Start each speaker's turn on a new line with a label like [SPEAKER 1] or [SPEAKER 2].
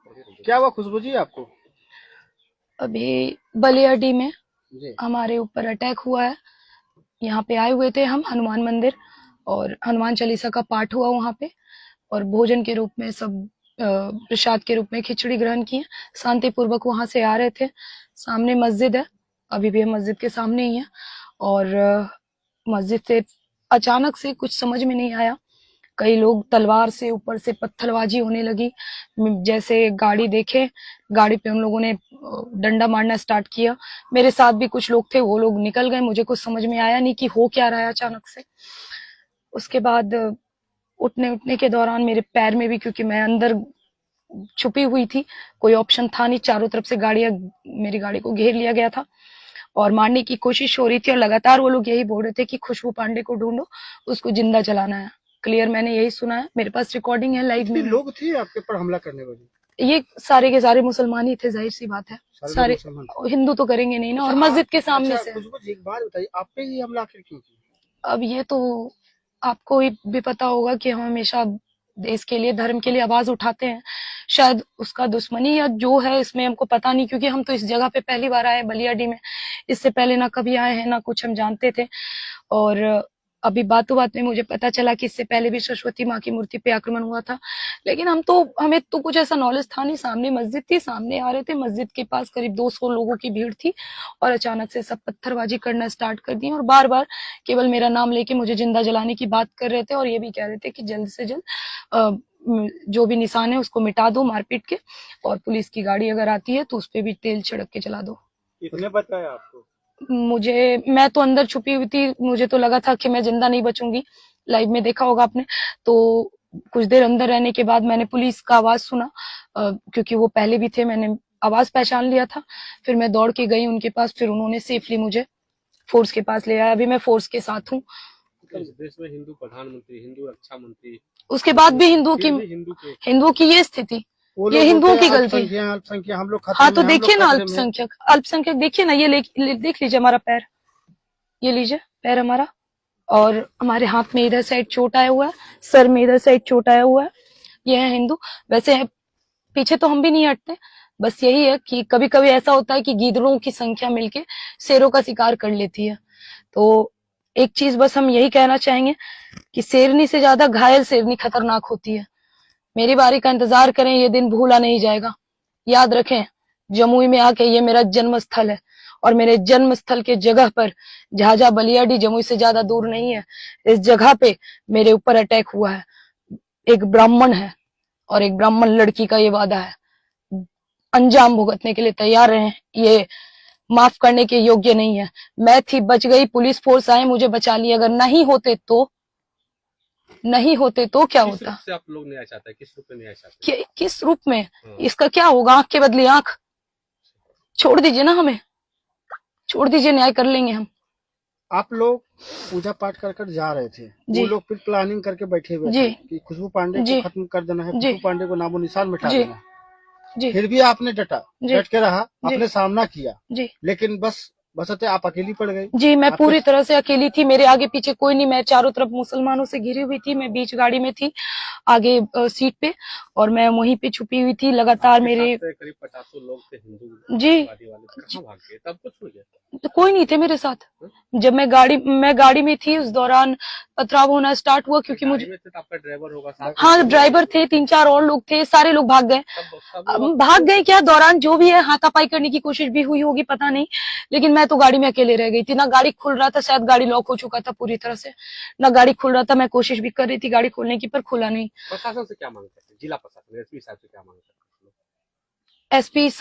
[SPEAKER 1] क्या हुआ खुशबू जी आपको?
[SPEAKER 2] अभी बलियाडी में
[SPEAKER 1] जी।
[SPEAKER 2] हमारे ऊपर अटैक हुआ है। यहाँ पे आए हुए थे हम हनुमान मंदिर, और हनुमान चालीसा का पाठ हुआ वहाँ पे, और भोजन के रूप में सब प्रसाद के रूप में खिचड़ी ग्रहण किए। शांतिपूर्वक वहां से आ रहे थे। सामने मस्जिद है, अभी भी हम मस्जिद के सामने ही है। और मस्जिद से अचानक से कुछ समझ में नहीं आया, कई लोग तलवार से, ऊपर से पत्थरबाजी होने लगी। जैसे गाड़ी देखे, गाड़ी पे उन लोगों ने डंडा मारना स्टार्ट किया। मेरे साथ भी कुछ लोग थे, वो लोग निकल गए। मुझे कुछ समझ में आया नहीं कि हो क्या रहा है अचानक से। उसके बाद उठने उठने के दौरान मेरे पैर में भी, क्योंकि मैं अंदर छुपी हुई थी, कोई ऑप्शन था नहीं, चारों तरफ से गाड़ियां, मेरी गाड़ी को घेर लिया गया था और मारने की कोशिश हो रही थी। और लगातार वो लोग यही बोल रहे थे कि खुशबू पांडे को ढूंढो, उसको जिंदा जलाना है। क्लियर मैंने यही सुना है, मेरे पास रिकॉर्डिंग है लाइव में।
[SPEAKER 1] लोग थे आपके ऊपर हमला करने वाले?
[SPEAKER 2] ये सारे के सारे मुसलमान ही थे, जाहिर सी बात है। सारे हिंदू तो करेंगे नहीं ना, और मस्जिद के सामने से।
[SPEAKER 1] खुशबू जी एक बात बताइए, आप पे ही हमला आखिर क्यों किया?
[SPEAKER 2] अब ये तो आपको भी पता होगा कि हम हमेशा देश के लिए, धर्म के लिए आवाज उठाते हैं। शायद उसका दुश्मनी या जो है इसमें हमको पता नहीं, क्योंकि हम तो इस जगह पे पहली बार आए बलियाडी में। इससे पहले ना कभी आए हैं, ना कुछ हम जानते थे। और अभी बातों बात में मुझे पता चला कि इससे पहले भी सरस्वती माँ की मूर्ति पे आक्रमण हुआ था। लेकिन हमें तो कुछ ऐसा नॉलेज था नहीं। सामने मस्जिद थी, सामने आ रहे थे, मस्जिद के पास करीब 200 लोगों की भीड़ थी, और अचानक से सब पत्थरबाजी करना स्टार्ट कर दी, और बार बार केवल मेरा नाम लेके मुझे जिंदा जलाने की बात कर रहे थे। और ये भी कह रहे थे कि जल्द से जल्द जो भी निशान है उसको मिटा दो मारपीट के, और पुलिस की गाड़ी अगर आती है तो उस पर भी तेल छिड़क के चला दो।
[SPEAKER 1] किसने बताया आपको?
[SPEAKER 2] मैं तो अंदर छुपी हुई थी, मुझे तो लगा था कि मैं जिंदा नहीं बचूंगी। लाइव में देखा होगा आपने। तो कुछ देर अंदर रहने के बाद मैंने पुलिस का आवाज सुना, क्योंकि वो पहले भी थे, मैंने आवाज पहचान लिया था। फिर मैं दौड़ के गई उनके पास, फिर उन्होंने सेफली मुझे फोर्स के पास ले आया। अभी मैं फोर्स के साथ हूँ।
[SPEAKER 1] इस देश में हिंदू प्रधानमंत्री, हिंदू रक्षा मंत्री,
[SPEAKER 2] उसके बाद भी हिंदुओं की ये स्थिति, ये हिंदुओं की गलती।
[SPEAKER 1] अल्पसंख्यक हम लोग।
[SPEAKER 2] हाँ तो देखिए ना, अल्पसंख्यक देखिए ना, ये देख लीजिए हमारा पैर, ये लीजिए पैर हमारा, और हमारे हाथ में इधर साइड चोट आया हुआ है, सर में इधर साइड चोट आया हुआ है। ये है हिंदू। वैसे पीछे तो हम भी नहीं हटते, बस यही है कि कभी कभी ऐसा होता है कि गीदड़ों की संख्या मिलके शेरों का शिकार कर लेती है। तो एक चीज बस हम यही कहना चाहेंगे कि शेरनी से ज्यादा घायल शेरनी खतरनाक होती है। मेरी बारी का इंतजार करें, ये दिन भूला नहीं जाएगा। याद रखें, जमुई में आके ये मेरा जन्म स्थल है, और मेरे जन्म स्थल के जगह पर झाझा बलियाडी जमुई से ज्यादा दूर नहीं है। इस जगह पे मेरे ऊपर अटैक हुआ है। एक ब्राह्मण है और एक ब्राह्मण लड़की का ये वादा है, अंजाम भुगतने के लिए तैयार रहे। ये माफ करने के योग्य नहीं है। मैं थी, बच गई, पुलिस फोर्स आए मुझे बचा लिया। अगर नहीं होते तो क्या होता?
[SPEAKER 1] किस रूप से आप लोग न्याय चाहते हैं? किस रूप में न्याय चाहते हैं?
[SPEAKER 2] किस रूप में? इसका क्या होगा? आंख के बदले आंख। छोड़ दीजिए ना, हमें छोड़ दीजिए, न्याय कर लेंगे हम।
[SPEAKER 1] आप लोग पूजा पाठ कर कर जा रहे थे, वो लोग फिर प्लानिंग करके बैठे हुए थे कि खुशबू पांडे को खत्म कर देना है, खुशबू पांडे को नामो निशान मिटा देना है। फिर भी आपने डट के रहा, आपने सामना किया, लेकिन बसते आप अकेली पड़ गई।
[SPEAKER 2] जी, मैं पूरी तरह से अकेली थी, मेरे आगे पीछे कोई नहीं। मैं चारों तरफ मुसलमानों से घिरी हुई थी, मैं बीच गाड़ी में थी, आगे सीट पे, और मैं वहीं पे छुपी हुई थी। लगातार मेरे
[SPEAKER 1] करीब 50 लोग थे हिंदू
[SPEAKER 2] जी,
[SPEAKER 1] कहाँ भाग गए? तब कुछ हो गया?
[SPEAKER 2] तो कोई नहीं थे मेरे साथ। जब मैं गाड़ी में थी, उस दौरान पथराव होना स्टार्ट हुआ, क्योंकि मुझे
[SPEAKER 1] आपका ड्राइवर होगा?
[SPEAKER 2] हाँ, ड्राइवर थे, 3-4 और लोग थे, सारे लोग भाग गए क्या, दौरान जो भी है हाथापाई करने की कोशिश भी हुई होगी, पता नहीं। लेकिन मैं तो गाड़ी में अकेले रह गई थी। ना गाड़ी खुल रहा था, शायद गाड़ी लॉक हो चुका था पूरी तरह से, ना गाड़ी खुल रहा था। मैं कोशिश भी कर रही थी गाड़ी खोलने की, पर खुला नहीं।
[SPEAKER 1] प्रशासन से क्या मांग करते हैं? जिला प्रशासन, एसपी साहब से क्या मांग करते हैं?
[SPEAKER 2] एसपी साहब